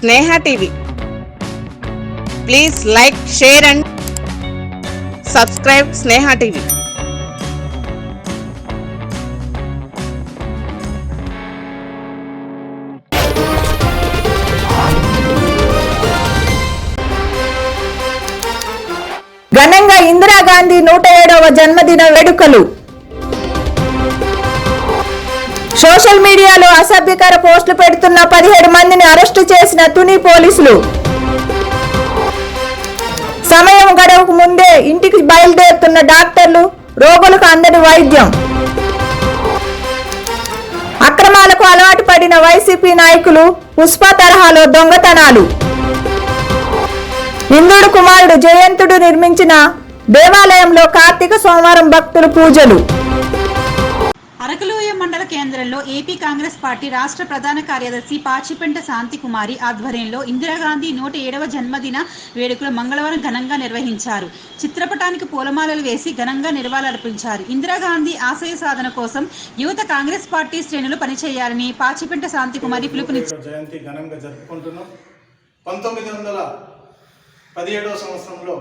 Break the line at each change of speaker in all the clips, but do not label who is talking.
Sneha TV. Please like, share and subscribe Sneha TV.
ఘనంగా ఇందిరాగాంధీ 107వ జన్మదిన వేడుకలు. సోషల్ మీడియాలో అసభ్యకర పోస్టులు పెడుతున్న 17 మందిని అరెస్టు చేసిన తుని పోలీసులు. సమయం గడవకు ముందే ఇంటికి బయలుదేరుతున్న డాక్టర్లు, రోగులకు అందని వైద్యం. అక్రమాలకు అలవాటు పడిన వైసీపీ నాయకులు, పుష్ప తరహాలో దొంగతనాలు. ఇంద్రుడు కుమారుడు జయంతుడు నిర్మించిన దేవాలయంలో కార్తీక సోమవారం భక్తులు పూజలు.
అరకలోయ మండల కేంద్రంలో ఏపీ కాంగ్రెస్ పార్టీ రాష్ట్ర ప్రధాన కార్యదర్శి పాచిపెంట శాంతికుమారి ఆధ్వర్యంలో ఇందిరాగాంధీ 107వ జన్మదిన వేడుకలు మంగళవారం ఘనంగా నిర్వహించారు. చిత్రపటానికి పూలమాలలు వేసి ఘనంగా నివాళులర్పించారు. ఇందిరాగాంధీ ఆశయ సాధన కోసం యువత కాంగ్రెస్ పార్టీ శ్రేణులు పనిచేయాలని పాచిపెంట శాంతికుమారి పిలుపునిచ్చారు.
జయంతి ఘనంగా జరుపుకుంటున్నాం. 1917వ సంవత్సరంలో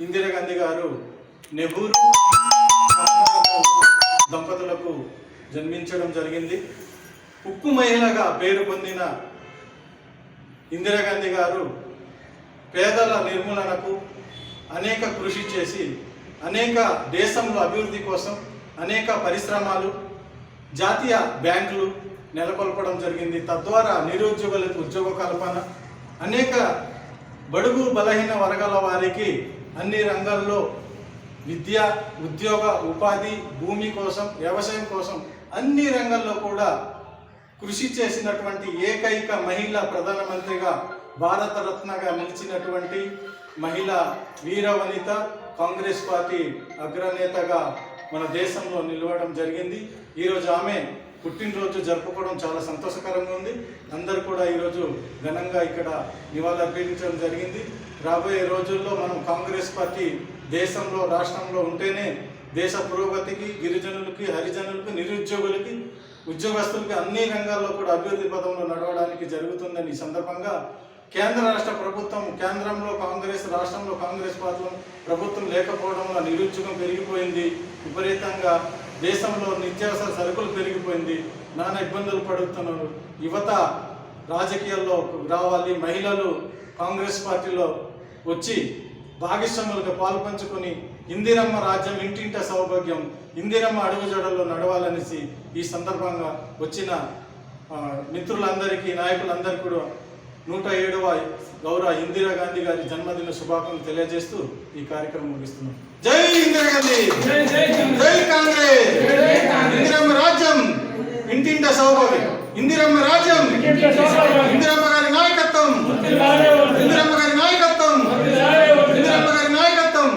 ఇందిరాగాంధీ గారు నెహ్రూ దంపతులకు జన్మించడం జరిగింది. ఉక్కు మహిళగా పేరు పొందిన ఇందిరాగాంధీ గారు పేదల నిర్మూలనకు అనేక కృషి చేసి అనేక దేశంలో అభివృద్ధి కోసం అనేక పరిశ్రమలు, జాతీయ బ్యాంకులు నెలకొల్పడం జరిగింది. తద్వారా నిరుద్యోగులకు ఉద్యోగ కల్పన, అనేక బడుగు బలహీన వర్గాల వారికి అన్ని రంగాల్లో విద్య, ఉద్యోగ, ఉపాధి, భూమి కోసం, వ్యవసాయం కోసం అన్ని రంగాల్లో కూడా కృషి చేసినటువంటి ఏకైక మహిళ ప్రధానమంత్రిగా, భారతరత్నగా నిలిచినటువంటి మహిళ వీరవనిత, కాంగ్రెస్ పార్టీ అగ్రనేతగా మన దేశంలో నిలవడం జరిగింది. ఈరోజు ఆమె పుట్టినరోజు జరుపుకోవడం చాలా సంతోషకరంగా ఉంది. అందరూ కూడా ఈరోజు ఘనంగా ఇక్కడ నివాళులర్పించడం జరిగింది. రాబోయే రోజుల్లో మనం కాంగ్రెస్ పార్టీ దేశంలో, రాష్ట్రంలో ఉంటేనే దేశ పురోగతికి, గిరిజనులకి, హరిజనులకి, నిరుద్యోగులకి, ఉద్యోగస్తులకి అన్ని రంగాల్లో కూడా అభివృద్ధి పదంలో నడవడానికి జరుగుతుందని ఈ సందర్భంగా కేంద్ర రాష్ట్ర ప్రభుత్వం, కేంద్రంలో కాంగ్రెస్, రాష్ట్రంలో కాంగ్రెస్ ప్రభుత్వం లేకపోవడం వల్ల నిరుద్యోగం పెరిగిపోయింది. విపరీతంగా దేశంలో నిత్యావసర సరుకులు పెరిగిపోయింది. నానా ఇబ్బందులు పడుతున్నారు. యువత రాజకీయాల్లో రావాలి, మహిళలు కాంగ్రెస్ పార్టీలో వచ్చి భాగస్వాములుగా పాల్పంచుకొని ఇందిరమ్మ రాజ్యం, ఇంటింట సౌభాగ్యం, ఇందిరమ్మ అడుగుజాడల్లో నడవాలనేసి ఈ సందర్భంగా వచ్చిన మిత్రులందరికీ, నాయకులందరికీ కూడా 107వ గౌరవ ఇందిరాగాంధీ గారి జన్మదిన శుభాకాంక్షలు తెలియజేస్తూ ఈ కార్యక్రమం ముగిస్తున్నాం. జై ఇందిరాగాంధీ, జై కాంగ్రెస్. ఇందిరమ్మ రాజ్యం, ఇంటింట సౌభాగ్యం, ఇందిరమ్మ రాజ్యం, ఇందిరమ్మ గారి నాయకత్వం, ఇందిరమ్మ గారి నాయకత్వం, ఇందిరమ్మ గారి నాయకత్వం.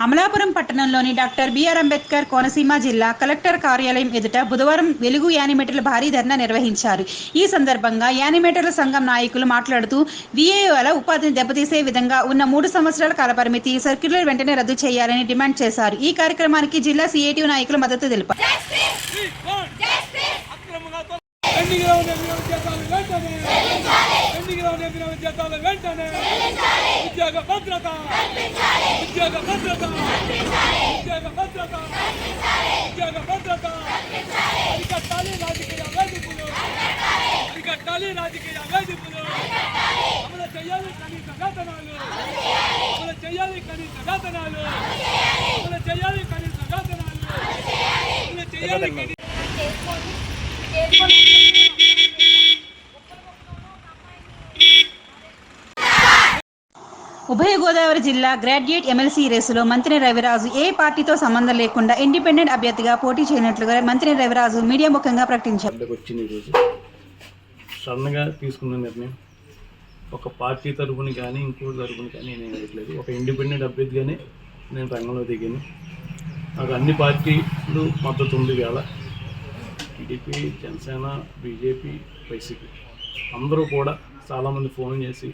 అమలాపురం పట్టణంలోని డాక్టర్ బిఆర్ అంబేద్కర్ కోనసీమ జిల్లా కలెక్టర్ కార్యాలయం ఎదుట బుధవారం వెలుగు యానిమేటర్ల భారీ ధర్నా నిర్వహించారు. ఈ సందర్భంగా యానిమేటర్ల సంఘం నాయకులు మాట్లాడుతూ విఏఓల ఉపాధిని దెబ్బతీసే విధంగా ఉన్న 3 సంవత్సరాల కాలపరిమితి సర్క్యులర్ వెంటనే రద్దు చేయాలని డిమాండ్ చేశారు. ఈ కార్యక్రమానికి జిల్లా సిఐటియు నాయకులు మద్దతు తెలిపారు. ఉభయ గోదావరి జిల్లా గ్రాడ్యుయేట్ ఎమ్మెల్సీ రేసులో మంత్రి రవిరాజు ఏ పార్టీతో సంబంధం లేకుండా ఇండిపెండెంట్ అభ్యర్థిగా పోటీ చేయనట్లుగా మంత్రి రవిరాజు మీడియా ముఖంగా ప్రకటించారు.
సడన్గా తీసుకున్న నిర్ణయం ఒక పార్టీ తరఫున కానీ ఇంకో తరఫున కానీ నేను వేయట్లేదు. ఒక ఇండిపెండెంట్ అభ్యర్థిగానే నేను రంగంలో దిగాను. నాకు అన్ని పార్టీలు మద్దతు ఉంది. వేళ టీడీపీ, జనసేన, బీజేపీ, వైసీపీ అందరూ కూడా చాలామంది ఫోన్ చేసి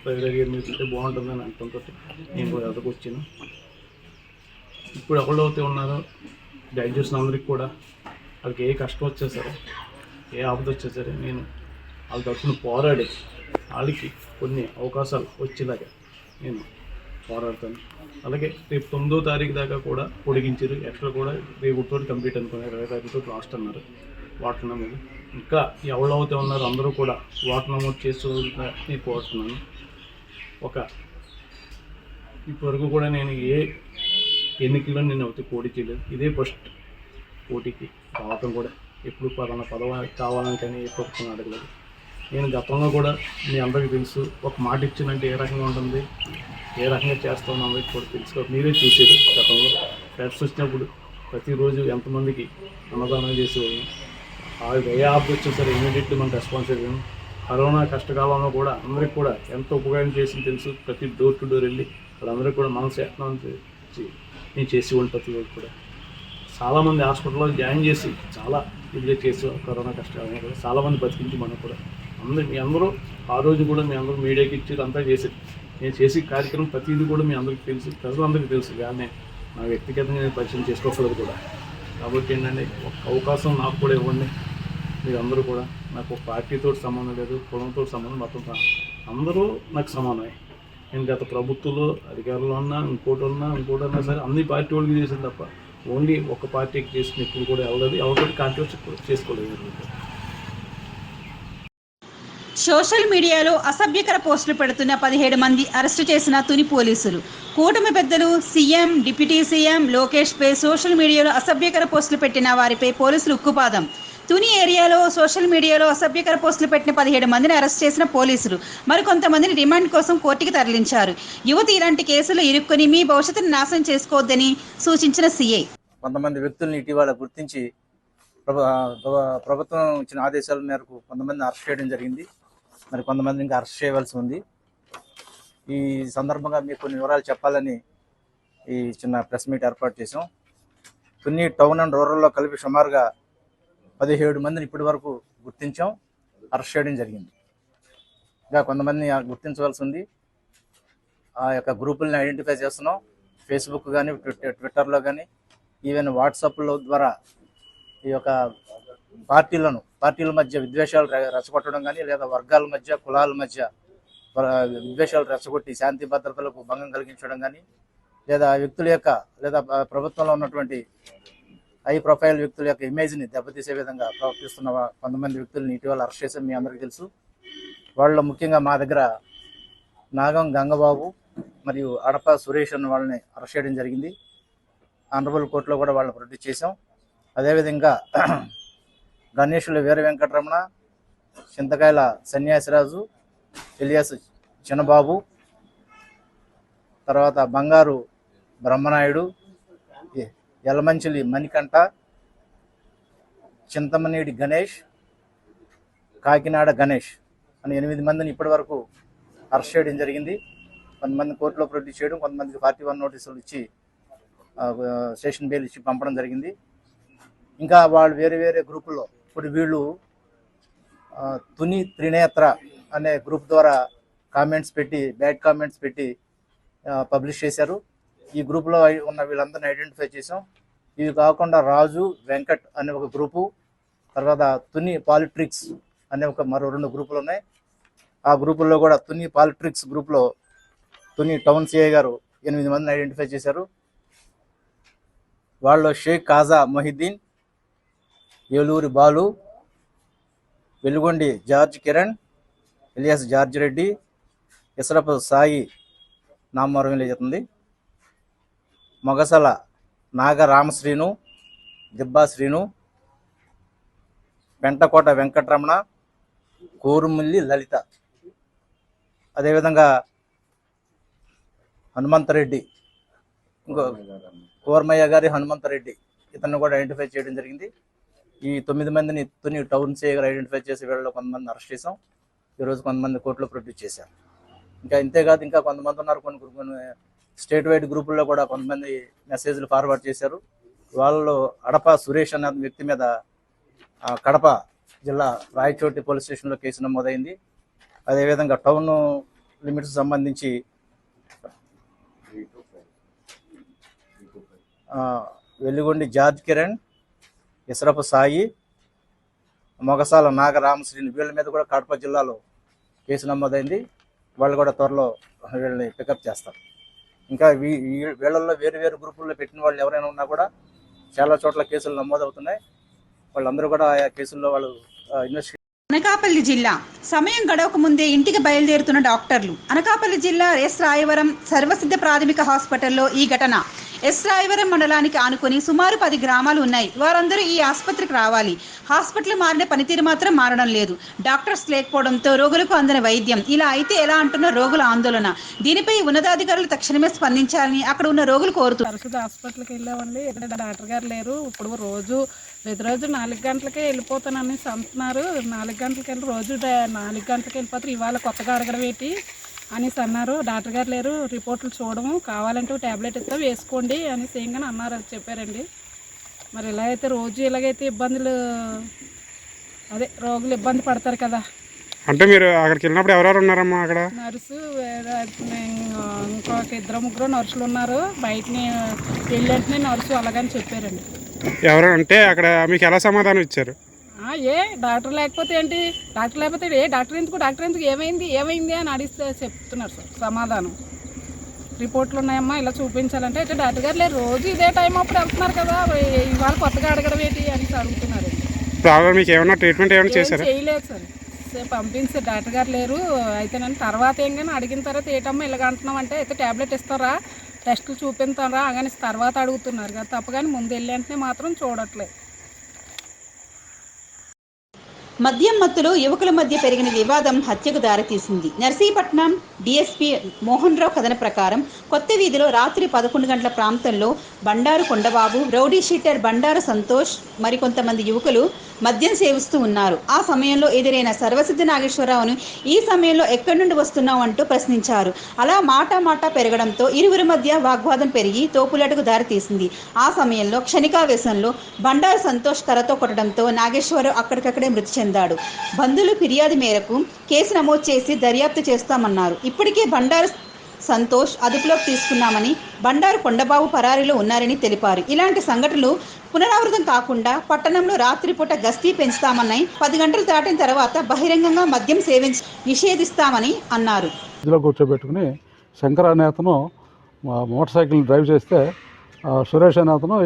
రవిగారు మీరు తింటే బాగుంటుందని అంటంతో నేను కూడా ఎదకు వచ్చాను. ఇప్పుడు ఎవరైతే ఉన్నారో గ్రాడ్యుయేషన్ అందరికి కూడా వాళ్ళకి ఏ కష్టం వచ్చా సరే, ఏ ఆపద వచ్చా సరే నేను వాళ్ళ తరఫున పోరాడి వాళ్ళకి కొన్ని అవకాశాలు వచ్చేలాగా నేను పోరాడతాను. అలాగే రేపు 9వ తారీఖు దాకా కూడా పొడిగించారు. ఎక్స్ట్రా కూడా రేపుతో కంప్లీట్ అనుకున్నారు. 20 తారీఖుతో లాస్ట్ అన్నారు. వాటర్ నమోదు ఇంకా ఎవరైతే ఉన్నారో అందరూ కూడా వాటర్ నమోదు చేసుకోవాలని కోరుతున్నాను. ఇప్పటివరకు కూడా నేను ఏ ఎన్నికల్లో నేను అయితే పోటీ చేయలేదు. ఇదే ఫస్ట్ పోటీకి రావటం కూడా. ఎప్పుడు పదవి కావాలని కానీ ఏ ప్రభుత్వం అడగలేదు. నేను గతంలో కూడా మీ అందరికీ తెలుసు, ఒక మాట ఇచ్చినంటే ఏ రకంగా ఉంటుంది, ఏ రకంగా చేస్తామో అందరికీ కూడా తెలుసు. మీరే చూసారు గతంలో ఫ్లడ్స్ వచ్చినప్పుడు ప్రతిరోజు ఎంతమందికి అన్నదానం చేసేవాళ్ళం. ఏ ఆఫ్ వచ్చినా సరే ఇమీడియట్లీ మనం రెస్పాన్స్ అయ్యాము. కరోనా కష్టకాలంలో కూడా అందరికీ కూడా ఎంతో ఉపకారం చేసి తెలుసు. ప్రతి డోర్ టు డోర్ వెళ్ళి వాళ్ళందరికీ కూడా మనసు యత్నం నేను చేసి ఉంటుంది. కూడా చాలామంది హాస్పిటల్లో జాయిన్ చేసి చాలా ఇదిగా చేసి కరోనా కష్టకాలంలో కూడా చాలామంది బతికించి మనకు కూడా మీ అందరూ ఆ రోజు కూడా మీ అందరూ మీడియాకి ఇచ్చి అంతా చేసేది. నేను చేసే కార్యక్రమం ప్రతిదీ కూడా మీ అందరికీ తెలుసు, ప్రజలందరికీ తెలుసు. కానీ నా వ్యక్తిగతంగా నేను పరిచయం చేసుకోకూడదు కూడా. కాబట్టి ఏంటంటే ఒక అవకాశం నాకు కూడా ఇవ్వండి. మీరు అందరూ కూడా నాకు ఒక పార్టీతో సంబంధం లేదు, కులంతో సంబంధం, మొత్తం అందరూ నాకు సమానమే. నేను గత ప్రభుత్వంలో అధికారంలో ఉన్నా ఇంకోటన్నా సరే అన్ని పార్టీ వాళ్ళకి చేసింది తప్ప ఓన్లీ ఒక పార్టీకి చేసిన ఇప్పుడు కూడా వెళ్ళలేదు. ఎవరితో కాంట్రవర్సీ చేసుకోలేదు.
సోషల్ మీడియాలో అసభ్యకర పోస్టులు పెడుతున్న 17 మంది అరెస్టు చేసిన తుని పోలీసులు. కూటమి పెద్దలు సీఎం, డిప్యూటీ సీఎం లోకేష్పై సోషల్ మీడియాలో అసభ్యకర పోస్టులు పెట్టిన వారిపై పోలీసులు ఉక్కుపాదం. తుని ఏరియాలో సోషల్ మీడియాలో అసభ్యకర పోస్టులు పెట్టిన 17 మందిని అరెస్ట్ చేసిన పోలీసులు మరికొంతమందిని రిమాండ్ కోసం కోర్టుకి తరలించారు. యువతి ఇలాంటి కేసులు ఇరుక్కుని మీ భవిష్యత్తును నాశనం చేసుకోవద్దని సూచించిన సీఐ.
కొంతమంది వ్యక్తులను ఇటీవల గుర్తించి ప్రభుత్వం ఇచ్చిన ఆదేశాల మేరకు కొంతమందిని అరెస్ట్ చేయడం జరిగింది. మరి కొంతమంది ఇంకా అరెస్ట్ చేయవలసి ఉంది. ఈ సందర్భంగా మీకు కొన్ని వివరాలు చెప్పాలని ఈ చిన్న ప్రెస్ మీట్ ఏర్పాటు చేసాం. తుని టౌన్ అండ్ రూరల్లో కలిపి సుమారుగా 17 మందిని ఇప్పటి వరకు గుర్తించాం, అరెస్ట్ చేయడం జరిగింది. ఇంకా కొంతమందిని గుర్తించవలసి ఉంది. ఆ యొక్క గ్రూపుల్ని ఐడెంటిఫై చేస్తున్నాం. ఫేస్బుక్ కానీ ట్విట్టర్లో కానీ ఈవెన్ వాట్సాప్ల ద్వారా ఈ యొక్క పార్టీల మధ్య విద్వేషాలు రెచ్చగొట్టడం కానీ, లేదా వర్గాల మధ్య, కులాల మధ్య విద్వేషాలు రెచ్చగొట్టి శాంతి భద్రతలకు భంగం కలిగించడం కానీ, లేదా వ్యక్తుల యొక్క లేదా ప్రభుత్వంలో ఉన్నటువంటి హై ప్రొఫైల్ వ్యక్తుల యొక్క ఇమేజ్ని దెబ్బతీసే విధంగా ప్రవర్తిస్తున్న కొంతమంది వ్యక్తులను ఇటీవల అరెస్ట్ చేసాం. మీ అందరికీ తెలుసు. వాళ్ళలో ముఖ్యంగా మా దగ్గర నాగం గంగబాబు మరియు అడప సురేష్ అన్న వాళ్ళని అరెస్ట్ చేయడం జరిగింది. ఆనరబుల్ కోర్టులో కూడా వాళ్ళని ప్రొడ్యూస్ చేసాం. అదేవిధంగా గణేషుల వీర వెంకటరమణ, చింతకాయల సన్యాసిరాజు, ఎలియాస్ చిన్నబాబు, తర్వాత బంగారు బ్రహ్మనాయుడు, యలమంచిలి మణికంఠ, చింతమనేడి గణేష్, కాకినాడ గణేష్ అని 8 మందిని ఇప్పటి వరకు అరెస్ట్ చేయడం జరిగింది. కొంతమంది కోర్టులో ప్రొడ్యూస్ చేయడం, కొంతమందికి 41 నోటీసులు ఇచ్చి స్టేషన్ బెయిల్ ఇచ్చి పంపడం జరిగింది. ఇంకా వాళ్ళు వేరే వేరే గ్రూపుల్లో ఇప్పుడు వీళ్ళు తుని త్రినేత్ర అనే గ్రూప్ ద్వారా కామెంట్స్ పెట్టి, బ్యాడ్ కామెంట్స్ పెట్టి పబ్లిష్ చేశారు. ఈ గ్రూప్లో ఉన్న వీళ్ళందరినీ ఐడెంటిఫై చేసాం. ఇవి కాకుండా రాజు, వెంకట్ అనే ఒక గ్రూపు, తర్వాత తుని పాలిట్రిక్స్ అనే మరో 2 గ్రూపులు ఉన్నాయి. ఆ గ్రూపుల్లో కూడా తుని పాలిట్రిక్స్ గ్రూప్లో తుని టౌన్ సిఐ గారు 8 మందిని ఐడెంటిఫై చేశారు. వాళ్ళు Sheikh Khaja Mohiddin, Eluri Balu, Velugondi George Kiran, alias George Reddy, Isarapu Sai Namavaram అవుతుంది, మొగసల నాగ రామశ్రీను, దిబ్బా శ్రీను, పెంటకోట వెంకటరమణ, కోరుముల్లి లలిత, అదేవిధంగా హనుమంతరెడ్డి, ఇంకో కోర్మయ్య గారి హనుమంతరెడ్డి, ఇతన్ని కూడా ఐడెంటిఫై చేయడం జరిగింది. ఈ 9 మందిని తుని టౌన్ సిఐ గారు ఐడెంటిఫై చేసి వీళ్ళలో కొంతమంది అరెస్ట్ చేసాం. ఈరోజు కొంతమంది కోర్టులో ప్రొడ్యూస్ చేశాం. ఇంకా ఇంతేకాదు ఇంకా కొంతమంది ఉన్నారు. కొన్ని స్టేట్ వైడ్ గ్రూపుల్లో కూడా కొంతమంది మెసేజ్లు ఫార్వర్డ్ చేశారు. వాళ్ళలో అడప సురేష్ అనే వ్యక్తి మీద కడప జిల్లా రాయచోటి పోలీస్ స్టేషన్లో కేసు నమోదైంది. అదేవిధంగా టౌన్ లిమిట్స్ సంబంధించి వెల్లిగొండి జార్జ్ కిరణ్, ఇసరపు సాయి, మొగసాల నాగరామశ్రీని వీళ్ళ మీద కూడా కడప జిల్లాలో కేసు నమోదైంది. వాళ్ళు కూడా త్వరలో వీళ్ళని పికప్ చేస్తారు. ఇంకా వీళ్ళల్లో వేరు వేరు గ్రూపుల్లో పెట్టిన వాళ్ళు ఎవరైనా ఉన్నా కూడా చాలా చోట్ల కేసులు నమోదవుతున్నాయి. వాళ్ళందరూ కూడా ఆయా కేసుల్లో వాళ్ళు ఇన్వెస్టిగేషన్.
అనకాపల్లి జిల్లా సమయం గడవక ముందే ఇంటికి బయలుదేరుతున్న డాక్టర్లు. అనకాపల్లి జిల్లా ఎస్ రాయవరం సర్వసిద్ధ ప్రాథమిక హాస్పిటల్లో ఈ ఘటన. ఎస్ రాయవరం మండలానికి ఆనుకొని సుమారు 10 గ్రామాలు ఉన్నాయి. వారందరూ ఈ ఆసుపత్రికి రావాలి. హాస్పిటల్ మారిన పనితీరు మాత్రం మారడం లేదు. డాక్టర్స్ లేకపోవడంతో రోగులకు అందిన వైద్యం ఇలా అయితే ఎలా అంటున్న రోగుల ఆందోళన. దీనిపై ఉన్నతాధికారులు తక్షణమే స్పందించాలని అక్కడ ఉన్న రోగులు కోరుతున్నారు.
సరస్వతి హాస్పిటల్కి వెళ్ళామండి. డాక్టర్ గారు లేరు. ఇప్పుడు ప్రతిరోజు 4 గంటలకే వెళ్ళిపోతానని అంటున్నారు. 4 గంటలకి వెళ్ళి రోజు 4 గంటలకి వెళ్ళిపోతారు. ఇవాళ కొత్తగా అడగడం ఏంటి అనేసి అన్నారు. డాక్టర్ గారు లేరు, రిపోర్ట్లు చూడము, కావాలంటే ట్యాబ్లెట్ ఇస్తా వేసుకోండి అనేసి ఏంగానే అన్నారు. అది చెప్పారండి. మరి ఇలా అయితే రోజు ఇలాగైతే ఇబ్బందులు, రోగులు ఇబ్బంది పడతారు కదా.
అంటే మీరు అక్కడికి వెళ్ళినప్పుడు ఎవరెవరు ఉన్నారమ్మా అక్కడ?
నర్సు, ఇంకొక 2-3 నర్సులు ఉన్నారు. బయటని వెళ్ళంటనే నర్సు అలాగని చెప్పారండి.
ఎవరు అంటే అక్కడ మీకు ఎలా సమాధానం ఇచ్చారు?
డాక్టర్ లేకపోతే ఏంటి, డాక్టర్ లేకపోతే డాక్టర్ ఎందుకు ఏమైంది అని అడిగితే చెప్తున్నారు సార్ సమాధానం. రిపోర్ట్లు ఉన్నాయమ్మా ఇలా చూపించాలంటే అయితే డాక్టర్ గారు లేరు. రోజు ఇదే టైం అప్పుడు వెళ్తున్నారు కదా, ఇవాళ కొత్తగా అడగడం ఏంటి అని అడుగుతున్నారు.
మీకు ఏమైనా ట్రీట్మెంట్ ఏమైనా చేశారా?
చేయలేదు సార్, పంపించారు. డాక్టర్ గారు లేరు. అయితే నేను తర్వాత ఏం కానీ అడిగిన తర్వాత ఏటమ్మా ఇలాగ అంటున్నాం అంటే అయితే ట్యాబ్లెట్ ఇస్తారా, టెస్టులు చూపిస్తారా అని తర్వాత అడుగుతున్నారు కదా తప్ప, కానీ ముందు వెళ్ళి వెంటనే మాత్రం చూడట్లేదు.
మద్యం మత్తులో యువకుల మధ్య పెరిగిన వివాదం హత్యకు దారితీసింది. నర్సీపట్నం డీఎస్పీ మోహన్ రావు కథన ప్రకారం కొత్త వీధిలో రాత్రి 11 గంటల ప్రాంతంలో బండారు కొండబాబు, రౌడీ షీటర్ బండారు సంతోష్ మరికొంతమంది యువకులు మద్యం సేవిస్తూ ఉన్నారు. ఆ సమయంలో ఎదురైన సర్వసిద్ధ నాగేశ్వరరావును ఈ సమయంలో ఎక్కడి నుండి వస్తున్నావు అంటూ ప్రశ్నించారు. అలా మాట పెరగడంతో ఇరువురి మధ్య వాగ్వాదం పెరిగి తోపులాటకు దారితీసింది. ఆ సమయంలో క్షణికావేశంలో బండారు సంతోష్ కర్రతో కొట్టడంతో నాగేశ్వరరావు అక్కడికక్కడే మృతి చెందాడు. బంధువులు ఫిర్యాదు మేరకు కేసు నమోదు చేసి దర్యాప్తు చేస్తామన్నారు. ఇప్పటికే బండారు సంతోష్ అదుపులోకి తీసుకున్నామని, బండారు కొండబాబు పరారీలో ఉన్నారని తెలిపారు. ఇలాంటి సంఘటనలు పునరావృతం కాకుండా పట్టణంలో రాత్రిపూట గస్తీ పెంచుతామని, 10 గంటలు దాటిన తర్వాత బహిరంగంగా మద్యం నిషేధిస్తామని అన్నారు.
ఇందులో కూర్చోబెట్టుకుని శంకర్ అనే అతను మోటార్ సైకిల్ డ్రైవ్ చేస్తే సురేష్ అనే అతను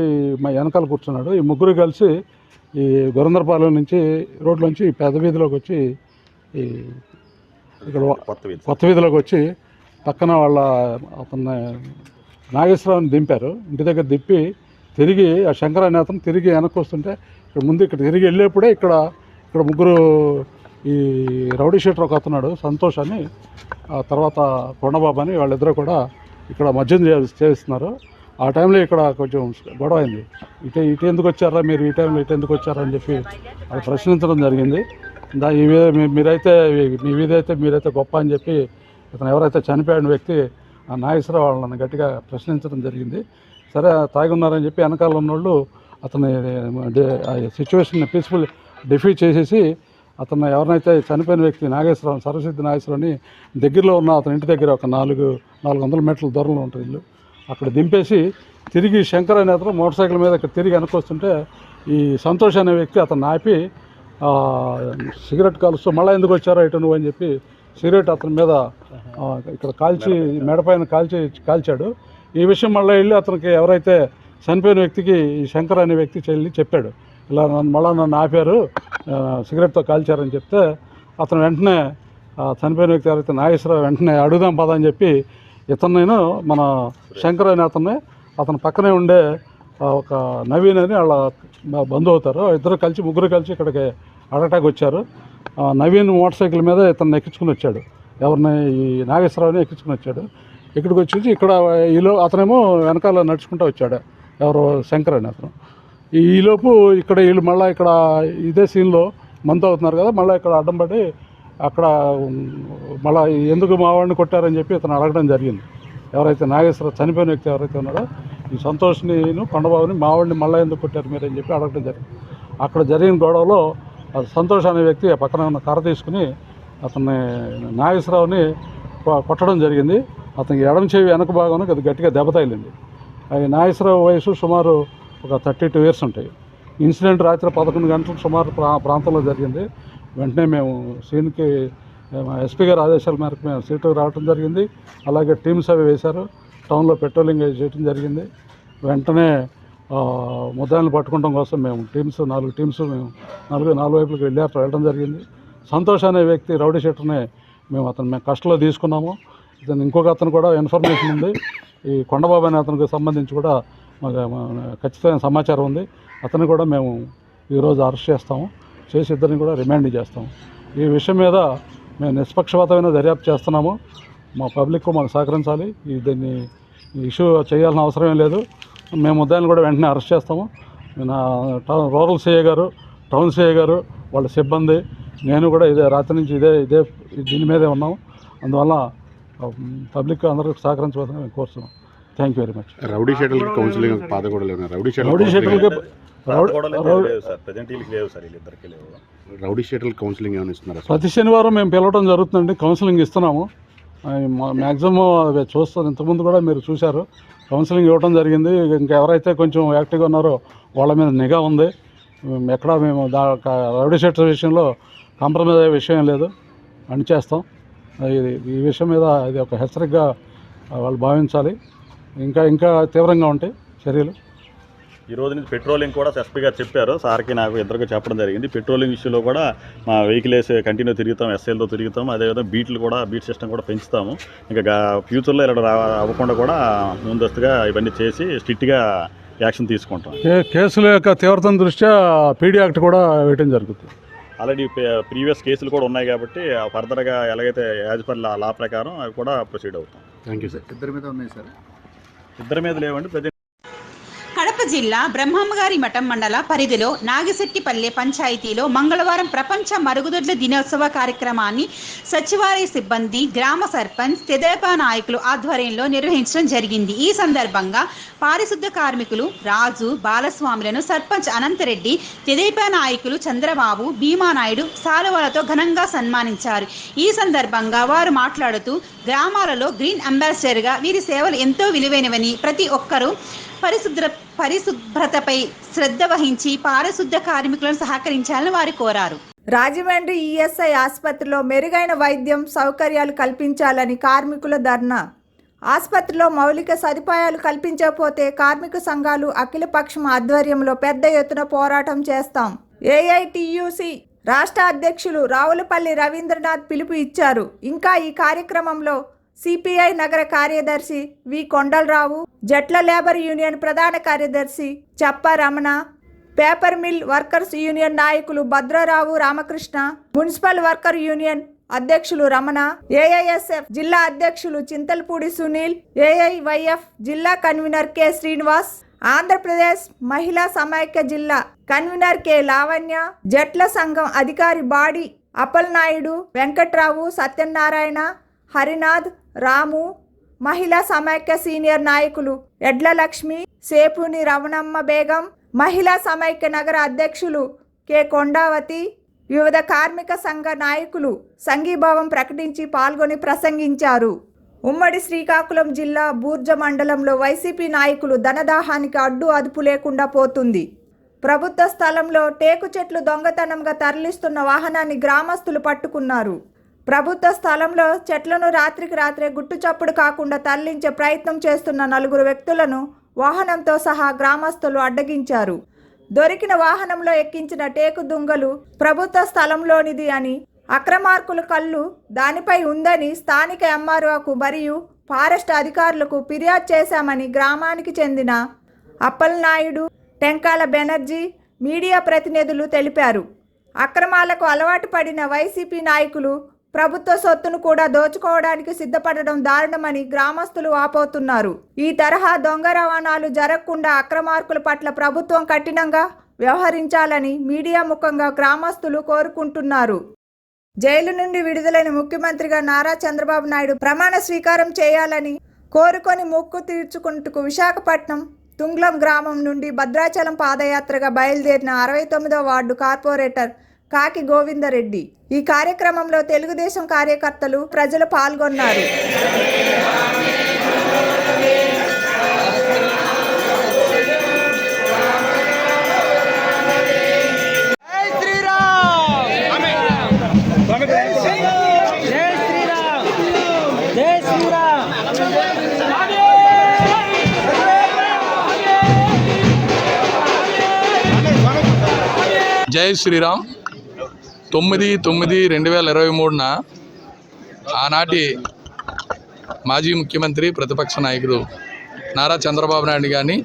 మా వెనకాల కూర్చున్నాడు. ఈ ముగ్గురు కలిసి ఈ గురందరపాలెం నుంచి రోడ్లోంచి పెద్ద వీధిలోకి వచ్చి ఈ ఇక్కడ కొత్త వీధిలోకి వచ్చి పక్కన అతన్ని నాగేశ్వరరావుని దింపారు. ఇంటి దగ్గర దింపి తిరిగి ఆ శంకర్ అనే అతను తిరిగి వెనక్కి వస్తుంటే ఇక్కడ తిరిగి వెళ్ళేప్పుడే ఇక్కడ ముగ్గురు ఈ రౌడీ షీటర్ ఒక అతన్నాడు సంతోష్ అని, ఆ తర్వాత కొండబాబు అని, వాళ్ళిద్దరూ కూడా ఇక్కడ మద్యం చేస్తున్నారు. ఆ టైంలో ఇక్కడ కొంచెం గొడవ అయింది. ఇటు ఎందుకు వచ్చారా మీరు, ఈ టైంలో ఇటు ఎందుకు వచ్చారా అని చెప్పి అది ప్రశ్నించడం జరిగింది. మీరైతే గొప్ప అని చెప్పి ఇతను ఎవరైతే చనిపోయిన వ్యక్తి ఆ నాగేశ్వరరావు వాళ్ళని గట్టిగా ప్రశ్నించడం జరిగింది. సరే తాగి ఉన్నారని చెప్పి వెనకాల ఉన్నోళ్ళు అతని సిచ్యువేషన్ పీస్ఫుల్ డిఫీట్ చేసేసి అతను ఎవరినైతే చనిపోయిన వ్యక్తి నాగేశ్వరరావు, సరస్వతి నాగేశ్వరరావుని దగ్గరలో ఉన్న అతని ఇంటి దగ్గర ఒక 400 మీటర్ల దూరంలో ఉంటుంది ఇల్లు, అక్కడ దింపేసి తిరిగి శంకర్ అనే అతను మోటార్ సైకిల్ మీద ఇక్కడ తిరిగి వెనకొస్తుంటే ఈ సంతోష్ అనే వ్యక్తి అతను ఆపి సిగరెట్ కాలుస్తూ మళ్ళీ ఎందుకు వచ్చారో ఇటు నువ్వు అని చెప్పి సిగరెట్ అతని మీద ఇక్కడ కాల్చి మెడపైన కాల్చాడు. ఈ విషయం మళ్ళీ వెళ్ళి అతనికి ఎవరైతే చనిపోయిన వ్యక్తికి ఈ శంకర్ అనే వ్యక్తి వెళ్ళి చెప్పాడు, ఇలా నన్ను ఆపారు, సిగరెట్తో కాల్చారని చెప్తే అతను వెంటనే చనిపోయిన వ్యక్తి ఎవరైతే నాగేశ్వరరావు వెంటనే అడుగుదాం పదా అని చెప్పి ఇతను మన శంకర్ అనే అతను పక్కనే ఉండే ఒక నవీన్ అని వాళ్ళ బంధువు అవుతారు. ముగ్గురు కలిసి ఇక్కడికి అటాక్ వచ్చారు. నవీన్ మోటార్ సైకిల్ మీద ఇతను ఎక్కించుకుని వచ్చాడు, ఎవరిని ఈ నాగేశ్వరరావుని ఎక్కించుకుని వచ్చాడు. ఇక్కడికి వచ్చి ఇక్కడ అతనేమో వెనకాల నడుచుకుంటూ వచ్చాడు, ఎవరు శంకర్ అని అతను. ఈలోపు వీళ్ళు మళ్ళీ ఇక్కడ ఇదే సీన్లో మంత్ అవుతున్నారు కదా, మళ్ళీ ఇక్కడ అడ్డం పడి అక్కడ మళ్ళీ ఎందుకు మా వాడిని కొట్టారని చెప్పి ఇతను అడగడం జరిగింది. ఎవరైతే నాగేశ్వర చనిపోయిన వ్యక్తి ఎవరైతే ఉన్నాడో ఈ సంతోష్ని కొండబాబుని మా వాడిని మళ్ళీ ఎందుకు కొట్టారు మీరు అని చెప్పి అడగడం జరిగింది. అక్కడ జరిగిన గొడవలో సంతోష్ అనే వ్యక్తి పక్కన ఉన్న కర్ర తీసుకుని అతన్ని నాగేశ్వరరావుని కొట్టడం జరిగింది. అతనికి ఎడమ చెవి వెనక భాగంలో అది గట్టిగా దెబ్బ తగిలింది. నాగేశ్వరరావు వయసు సుమారు ఒక 32 years ఉంటాయి. ఇన్సిడెంట్ రాత్రి 11 గంటలకు సుమారు ప్రాంతంలో జరిగింది. వెంటనే మేము సీన్కి ఎస్పీ గారి ఆదేశాల మేరకు మేము సీటుకు రావడం జరిగింది. అలాగే టీమ్స్ అవి వేశారు, టౌన్లో పెట్రోలింగ్ చేయడం జరిగింది. వెంటనే ముద్దాయిలను పట్టుకోవడం కోసం మేము 4 టీమ్స్ మేము నాలుగు వైపులకు వెళ్ళడం జరిగింది. సంతోష్ అనే వ్యక్తి రౌడీ షీటర్ని మేము కస్టడీలో తీసుకున్నాము. ఇతను ఇంకొక అతను కూడా ఇన్ఫర్మేషన్ ఉంది. ఈ కొండబాబు అనే అతనికి సంబంధించి కూడా మాకు ఖచ్చితమైన సమాచారం ఉంది. అతన్ని కూడా మేము ఈరోజు అరెస్ట్ చేస్తాము, చేసి ఇద్దరిని కూడా రిమాండ్ చేస్తాము. ఈ విషయం మీద మేము నిష్పక్షపాతమైన దర్యాప్తు చేస్తున్నాము. మా పబ్లిక్ మాకు సహకరించాలి. దీన్ని ఇష్యూ చేయాల్సిన అవసరం లేదు. మేము ముద్దాయిలను కూడా వెంటనే అరెస్ట్ చేస్తాము. రూరల్ సిఐ గారు, టౌన్ సిఐ గారు, వాళ్ళ సిబ్బంది, నేను కూడా రాత్రి నుంచి ఇదే దీని మీదే ఉన్నాము. అందువల్ల పబ్లిక్ అందరికీ సహకరించవలసిందిగా మేము కోరుతున్నాం. Thank you very much.
Rowdy షీటర్లకి కౌన్సిలింగ్ పాత కూడా లేవు. రౌడీ షీటర్లకి కౌన్సిలింగ్ ఏమైనా ఇస్తున్నారు?
ప్రతి శనివారం మేము పిలవడం జరుగుతుందండి, కౌన్సిలింగ్ ఇస్తున్నాము. మ్యాక్సిమం అవి చూస్తాను. ఇంతకుముందు కూడా మీరు చూశారు, కౌన్సిలింగ్ ఇవ్వడం జరిగింది. ఇంకా ఎవరైతే కొంచెం యాక్టివ్గా ఉన్నారో వాళ్ళ మీద నిఘా ఉంది. ఎక్కడా మేము రౌడీ షీటర్ విషయంలో కాంప్రమైజ్ అయ్యే విషయం లేదు, అని చేస్తాం. ఈ విషయం మీద ఇది ఒక హెచ్చరికగా వాళ్ళు భావించాలి. ఇంకా తీవ్రంగా ఉంటాయి చర్యలు.
ఈ రోజు నుంచి పెట్రోలింగ్ కూడా ఎస్పీ గారు చెప్పారు, సార్కి నాకు ఇద్దరికి చెప్పడం జరిగింది. పెట్రోలింగ్ విషయంలో కూడా మా వెహికల్ వేసి కంటిన్యూ తిరుగుతాం, ఎస్ఐలతో తిరుగుతాం. అదేవిధంగా బీట్ సిస్టమ్ కూడా పెంచుతాము. ఇంకా ఫ్యూచర్లో ఇలా అవ్వకుండా కూడా ముందస్తుగా ఇవన్నీ చేసి స్ట్రిక్ట్గా యాక్షన్ తీసుకుంటాం.
కేసుల యొక్క తీవ్రత దృష్ట్యా పీడీ యాక్ట్ కూడా వేయడం జరుగుతుంది.
ఆల్రెడీ ప్రీవియస్ కేసులు కూడా ఉన్నాయి కాబట్టి ఫర్దర్గా ఎలాగైతే యాజ్ పర్ లా ప్రకారం అవి కూడా ప్రొసీడ్ అవుతాం.
Thank you sir. ఇద్దరి మీద ఉన్నాయి సార్?
ఇద్దరి మీద లేవండి. ప్రజెంట్
కడప జిల్లా బ్రహ్మంగారి మఠం మండల పరిధిలో నాగిశెట్టిపల్లె పంచాయతీలో మంగళవారం ప్రపంచ మరుగుదొడ్ల దినోత్సవ కార్యక్రమాన్ని సచివాలయ సిబ్బంది, గ్రామ సర్పంచ్, తెదేపా నాయకులు ఆధ్వర్యంలో నిర్వహించడం జరిగింది. ఈ సందర్భంగా పారిశుద్ధ కార్మికులు రాజు, బాలస్వాములను సర్పంచ్ అనంతరెడ్డి, తెదేపా నాయకులు చంద్రబాబు, భీమానాయుడు సాలువలతో ఘనంగా సన్మానించారు. ఈ సందర్భంగా వారు మాట్లాడుతూ గ్రామాలలో గ్రీన్ అంబాసిడర్గా వీరి సేవలు ఎంతో విలువైనవని, ప్రతి ఒక్కరూ పరిశుభ్రతపై శ్రద్ధ వహించి పారిశుద్ధ కార్మికులను సహకరించాలని వారు కోరారు.
రాజమండ్రి ఈఎస్ఐ ఆసుపత్రిలో మెరుగైన వైద్యం సౌకర్యాలు కల్పించాలని కార్మికుల ధర్నా. ఆసుపత్రిలో మౌలిక సదుపాయాలు కల్పించకపోతే కార్మిక సంఘాలు అఖిలపక్షం ఆధ్వర్యంలో పెద్ద ఎత్తున పోరాటం చేస్తాం. ఏఐటియుసి రాష్ట్ర అధ్యక్షులు రావులపల్లి రవీంద్రనాథ్ పిలుపు ఇచ్చారు. ఇంకా ఈ కార్యక్రమంలో సిపిఐ నగర కార్యదర్శి వి కొండలరావు, జట్ల లేబర్ యూనియన్ ప్రధాన కార్యదర్శి Chappa Ramana, paper mill workers union నాయకులు Bhadrarao Ramakrishna, municipal worker union అధ్యక్షులు రమణ, ఏఐఎస్ఎఫ్ జిల్లా అధ్యక్షులు చింతలపూడి సునీల్, ఏఐవైఎఫ్ జిల్లా కన్వీనర్ కె శ్రీనివాస్, ఆంధ్రప్రదేశ్ మహిళా సమైక్య జిల్లా కన్వీనర్ కె లావణ్య, జట్ల సంఘం అధికారి బాడి అప్పలనాయుడు, వెంకట్రావు, సత్యనారాయణ, హరినాథ్, రాము, మహిళా సమైక్య సీనియర్ నాయకులు ఎడ్ల లక్ష్మి, సేపుని రమణమ్మ బేగం, మహిళా సమైక్య నగర అధ్యక్షులు కె కొండావతి, వివిధ కార్మిక సంఘ నాయకులు సంఘీభావం ప్రకటించి పాల్గొని ప్రసంగించారు. ఉమ్మడి శ్రీకాకుళం జిల్లా బూర్జ మండలంలో వైసీపీ నాయకులు ధనదాహానికి అడ్డు అదుపు లేకుండా పోతుంది. ప్రభుత్వ స్థలంలో టేకు చెట్లు దొంగతనంగా తరలిస్తున్న వాహనాన్ని గ్రామస్తులు పట్టుకున్నారు. ప్రభుత్వ స్థలంలో చెట్లను రాత్రికి రాత్రే గుట్టుచప్పుడు కాకుండా తరలించే ప్రయత్నం చేస్తున్న 4 వ్యక్తులను వాహనంతో సహా గ్రామస్తులు అడ్డగించారు. దొరికిన వాహనంలో ఎక్కించిన టేకు దుంగలు ప్రభుత్వ స్థలంలోనిది అని, అక్రమార్కుల కళ్ళు దానిపై ఉందని స్థానిక ఎంఆర్ఓకు మరియు ఫారెస్ట్ అధికారులకు ఫిర్యాదు చేశామని గ్రామానికి చెందిన అప్పలనాయుడు, టెంకాల బెనర్జీ మీడియా ప్రతినిధులు తెలిపారు. అక్రమాలకు అలవాటు పడిన వైసీపీ నాయకులు ప్రభుత్వ సొత్తును కూడా దోచుకోవడానికి సిద్ధపడడం దారుణమని గ్రామస్తులు వాపోతున్నారు. ఈ తరహా దొంగ రవాణాలు జరగకుండా అక్రమార్కుల పట్ల ప్రభుత్వం కఠినంగా వ్యవహరించాలని మీడియా ముఖంగా గ్రామస్తులు కోరుకుంటున్నారు. జైలు నుండి విడుదలైన ముఖ్యమంత్రిగా నారా చంద్రబాబు నాయుడు ప్రమాణ స్వీకారం చేయాలని కోరుకొని మొక్కు తీర్చుకుంటూ విశాఖపట్నం తుంగ్లం గ్రామం నుండి భద్రాచలం పాదయాత్రగా బయలుదేరిన 69వ వార్డు కార్పొరేటర్ కాకి గోవిందరెడ్డి. ఈ కార్యక్రమంలో తెలుగుదేశం కార్యకర్తలు, ప్రజలు పాల్గొన్నారు.
జై శ్రీరామ్. 9/9/2023 ఆనాటి మాజీ ముఖ్యమంత్రి ప్రతిపక్ష నాయకుడు నారా చంద్రబాబు నాయుడు గారిని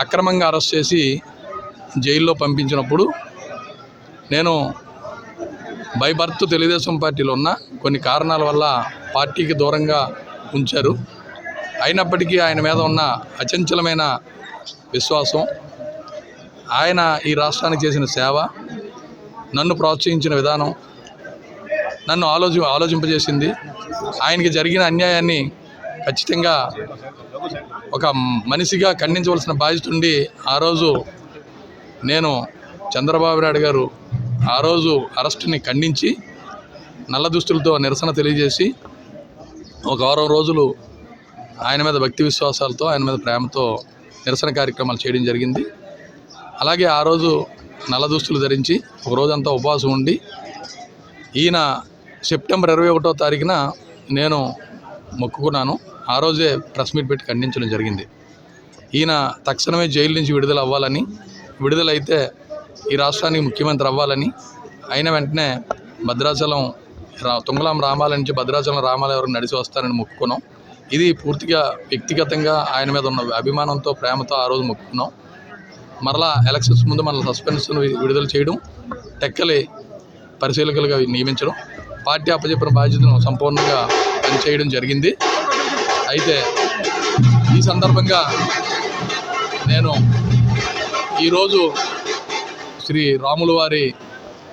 అక్రమంగా అరెస్ట్ చేసి జైల్లో పంపించినప్పుడు నేను బై బర్త్ తెలుగుదేశం పార్టీలో ఉన్న కొన్ని కారణాల వల్ల పార్టీకి దూరంగా ఉంచారు. అయినప్పటికీ ఆయన మీద ఉన్న అచంచలమైన విశ్వాసం, ఆయన ఈ రాష్ట్రానికి చేసిన సేవ, నన్ను ప్రోత్సహించిన విధానం నన్ను ఆలోచింపజేసింది. ఆయనకి జరిగిన అన్యాయాన్ని ఖచ్చితంగా ఒక మనిషిగా ఖండించవలసిన బాధ్యత ఉండి ఆ రోజు నేను చంద్రబాబు నాయుడు గారు ఆ రోజు అరెస్టుని ఖండించి నల్ల దుస్తులతో నిరసన తెలియజేసి ఒక వారం రోజులు ఆయన మీద భక్తి విశ్వాసాలతో, ఆయన మీద ప్రేమతో నిరసన కార్యక్రమాలు చేయడం జరిగింది. అలాగే ఆ రోజు నల్ల దుస్తులు ధరించి ఒక రోజంతా ఉపవాసం ఉండి ఈయన సెప్టెంబర్ 21వ తారీఖున నేను మొక్కుకున్నాను. ఆ రోజే ప్రెస్ మీట్ పెట్టి ఖండించడం జరిగింది. ఈయన తక్షణమే జైలు నుంచి విడుదల అవ్వాలని, విడుదలైతే ఈ రాష్ట్రానికి ముఖ్యమంత్రి అవ్వాలని, అయిన వెంటనే భద్రాచలం తుంగలాం రామాల నుంచి భద్రాచలం రామాలయం వరకు నడిచి వస్తానని మొక్కుకున్నాం. ఇది పూర్తిగా వ్యక్తిగతంగా ఆయన మీద ఉన్న అభిమానంతో, ప్రేమతో ఆ రోజు మొక్కుకున్నాం. మరలా ఎలక్షన్స్ ముందు మన సస్పెన్షన్ విడుదల చేయడం, టెక్కలి పరిశీలకులుగా నియమించడం, పార్టీ అప్పచెప్పిన బాధ్యతను సంపూర్ణంగా పనిచేయడం జరిగింది. అయితే ఈ సందర్భంగా నేను ఈరోజు శ్రీ రాముల వారి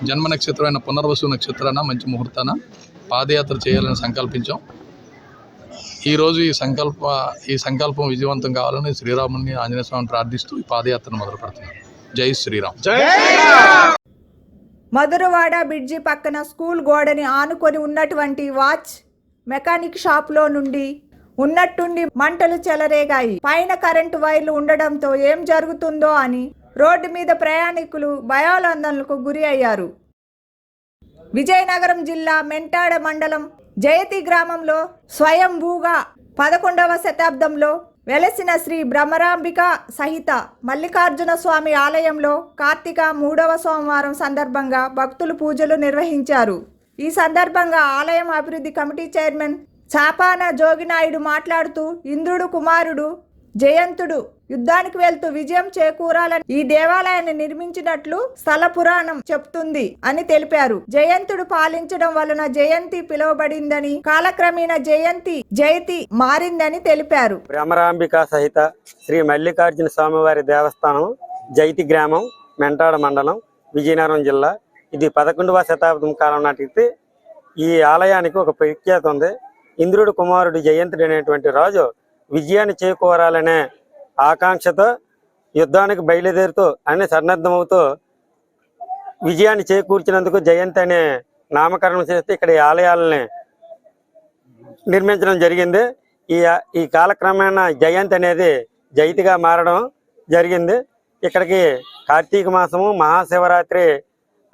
జన్మ నక్షత్రమైన పునర్వసు నక్షత్రాన మంచి ముహూర్తాన పాదయాత్ర చేయాలని సంకల్పించాం. ఈరోజు ఈ సంకల్పం విజయవంతం కావాలని శ్రీరాముని, ఆంజనేయ స్వామిని ప్రార్థిస్తూ ఈ పాదయాత్రను మొదలు పెడుతున్నాను. జై శ్రీరామ్.
మధురవాడ బ్రిడ్జి పక్కన స్కూల్ గోడని ఆనుకొని ఉన్నటువంటి వాచ్ మెకానిక్ షాప్లో నుండి ఉన్నట్టుండి మంటలు చెలరేగాయి. పైన కరెంటు వైర్లు ఉండడంతో ఏం జరుగుతుందో అని రోడ్డు మీద ప్రయాణికులు భయాందోళనలకు గురి అయ్యారు. విజయనగరం జిల్లా మెంటాడ మండలం జయతి గ్రామంలో స్వయంభూగా 11వ శతాబ్దంలో వెలసిన శ్రీ భ్రమరాంబిక సహిత మల్లికార్జున స్వామి ఆలయంలో కార్తీక 3వ సోమవారం సందర్భంగా భక్తులు పూజలు నిర్వహించారు. ఈ సందర్భంగా ఆలయం అభివృద్ధి కమిటీ చైర్మన్ చాపాన జోగినాయుడు మాట్లాడుతూ, ఇంద్రుడు కుమారుడు జయంతుడు యుద్ధానికి వెళ్తూ విజయం చేకూరాలని ఈ దేవాలయాన్ని నిర్మించినట్లు స్థల పురాణం చెప్తుంది అని తెలిపారు. జయంతుడు పాలించడం వలన జయంతి పిలువబడిందని, కాలక్రమేణా జయతి మారిందని తెలిపారు.
భ్రమరాంబిక సహిత శ్రీ మల్లికార్జున స్వామివారి దేవస్థానం జైతి గ్రామం, మెంటాడ మండలం, విజయనగరం జిల్లా. ఇది 11వ శతాబ్దం కాలం నాటికి ఈ ఆలయానికి ఒక ప్రఖ్యాతి ఉంది. ఇంద్రుడు కుమారుడు జయంతుడు అనేటువంటి రాజు విజయాన్ని చేకూరాలనే ఆకాంక్షతో యుద్ధానికి బయలుదేరుతూ అన్ని సన్నద్ధమవుతూ విజయాన్ని చేకూర్చినందుకు జయంతి అనే నామకరణం చేస్తే ఇక్కడ ఈ ఆలయాలని నిర్మించడం జరిగింది. ఈ కాలక్రమేణా జయంతి అనేది జైతిగా మారడం జరిగింది. ఇక్కడికి కార్తీక మాసము, మహాశివరాత్రి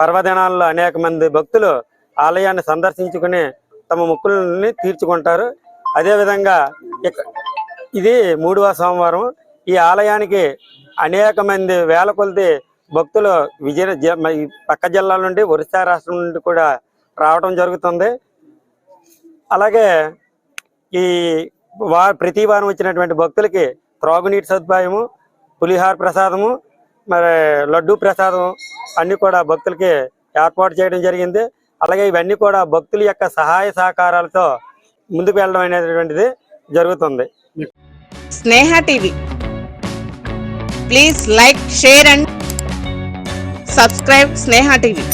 పర్వదినాల్లో అనేక మంది భక్తులు ఆలయాన్ని సందర్శించుకుని తమ మొక్కులని తీర్చుకుంటారు. అదేవిధంగా ఇది 3వ సోమవారం. ఈ ఆలయానికి అనేక మంది వేల కొలది భక్తులు పక్క జిల్లాల నుండి, ఒరిస్సా రాష్ట్రం నుండి కూడా రావడం జరుగుతుంది. అలాగే ఈ ప్రతి వారం వచ్చినటువంటి భక్తులకి త్రాగునీటి సదుపాయము, పులిహార ప్రసాదము, మరి లడ్డూ ప్రసాదం అన్నీ కూడా భక్తులకి ఏర్పాటు చేయడం జరిగింది. అలాగే ఇవన్నీ కూడా భక్తుల యొక్క సహాయ సహకారాలతో ముందుకు వెళ్ళడం అనేటువంటిది జరుగుతుంది.
Sneha TV, please like, share and subscribe Sneha TV.